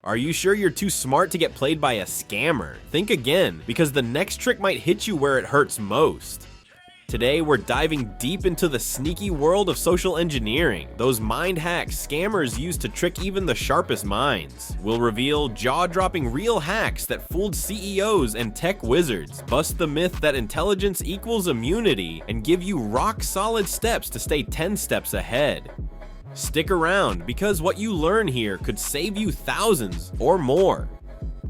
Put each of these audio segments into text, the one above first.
Are you sure you're too smart to get played by a scammer? Think again, because the next trick might hit you where it hurts most. Today, we're diving deep into the sneaky world of social engineering, those mind hacks scammers use to trick even the sharpest minds. We'll reveal jaw-dropping real hacks that fooled CEOs and tech wizards, bust the myth that intelligence equals immunity, and give you rock-solid steps to stay 10 steps ahead. Stick around, because what you learn here could save you thousands or more.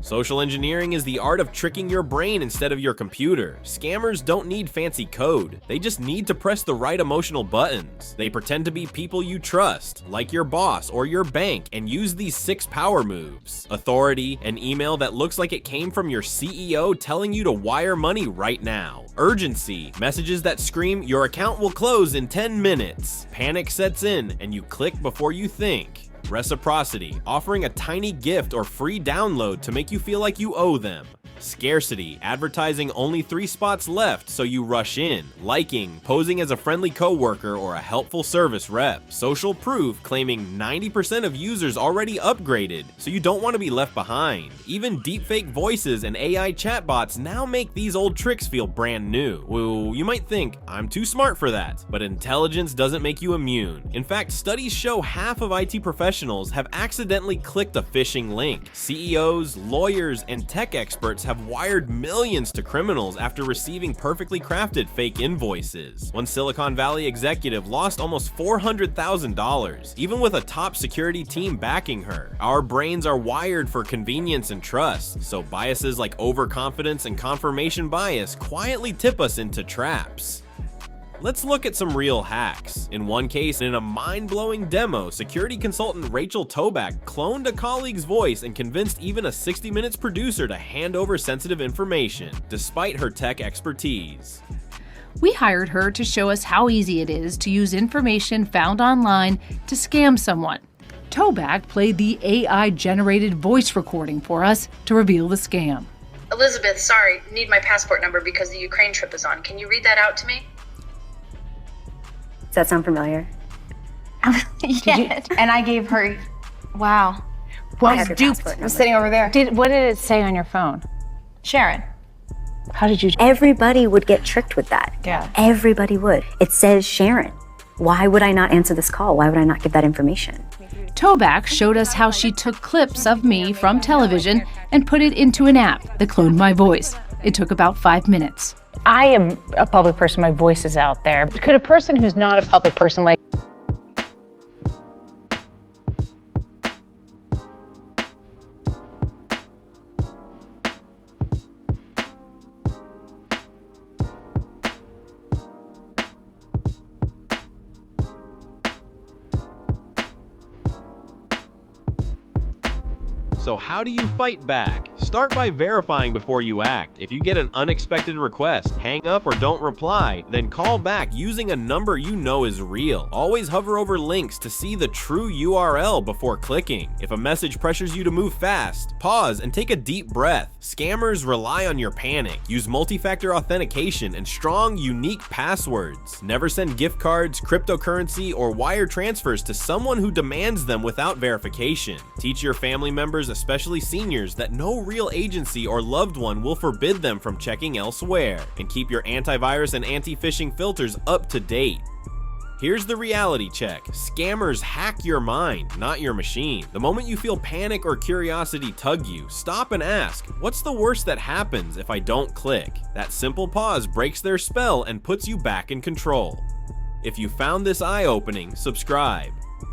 Social engineering is the art of tricking your brain instead of your computer. Scammers don't need fancy code. They just need to press the right emotional buttons. They pretend to be people you trust, like your boss or your bank, and use these 6 power moves. Authority, an email that looks like it came from your CEO telling you to wire money right now. Urgency, messages that scream, your account will close in 10 minutes. Panic sets in, and you click before you think. Reciprocity, offering a tiny gift or free download to make you feel like you owe them. Scarcity, advertising only 3 spots left so you rush in. Liking, posing as a friendly coworker or a helpful service rep. Social proof, claiming 90% of users already upgraded, so you don't want to be left behind. Even deepfake voices and AI chatbots now make these old tricks feel brand new. Well, you might think, I'm too smart for that, but intelligence doesn't make you immune. In fact, studies show half of IT professionals have accidentally clicked a phishing link. CEOs, lawyers, and tech experts have wired millions to criminals after receiving perfectly crafted fake invoices. One Silicon Valley executive lost almost $400,000, even with a top security team backing her. Our brains are wired for convenience and trust, so biases like overconfidence and confirmation bias quietly tip us into traps. Let's look at some real hacks. In one case, in a mind-blowing demo, security consultant Rachel Tobac cloned a colleague's voice and convinced even a 60 Minutes producer to hand over sensitive information, despite her tech expertise. We hired her to show us how easy it is to use information found online to scam someone. Tobac played the AI-generated voice recording for us to reveal the scam. Elizabeth, sorry, need my passport number because the Ukraine trip is on. Can you read that out to me? Does that sound familiar? Yeah, and I gave her, wow. I have your duped. passport Was number. sitting over there. What did it say on your phone? Sharon. How did you? Everybody would get tricked with that. Yeah. Everybody would. It says Sharon. Why would I not answer this call? Why would I not give that information? Tobac showed us how she took clips of me from television and put it into an app that cloned my voice. It took about 5 minutes. I am a public person. My voice is out there. Could a person who's not a public person, like, So how do you fight back? Start by verifying before you act. If you get an unexpected request, hang up or don't reply, then call back using a number you know is real. Always hover over links to see the true URL before clicking. If a message pressures you to move fast, pause and take a deep breath. Scammers rely on your panic. Use multi-factor authentication and strong, unique passwords. Never send gift cards, cryptocurrency, or wire transfers to someone who demands them without verification. Teach your family members, especially seniors, that no real agency or loved one will forbid them from checking elsewhere, and keep your antivirus and anti-phishing filters up to date. Here's the reality check. Scammers hack your mind, not your machine. The moment you feel panic or curiosity tug you, stop and ask, what's the worst that happens if I don't click? That simple pause breaks their spell and puts you back in control. If you found this eye-opening, subscribe.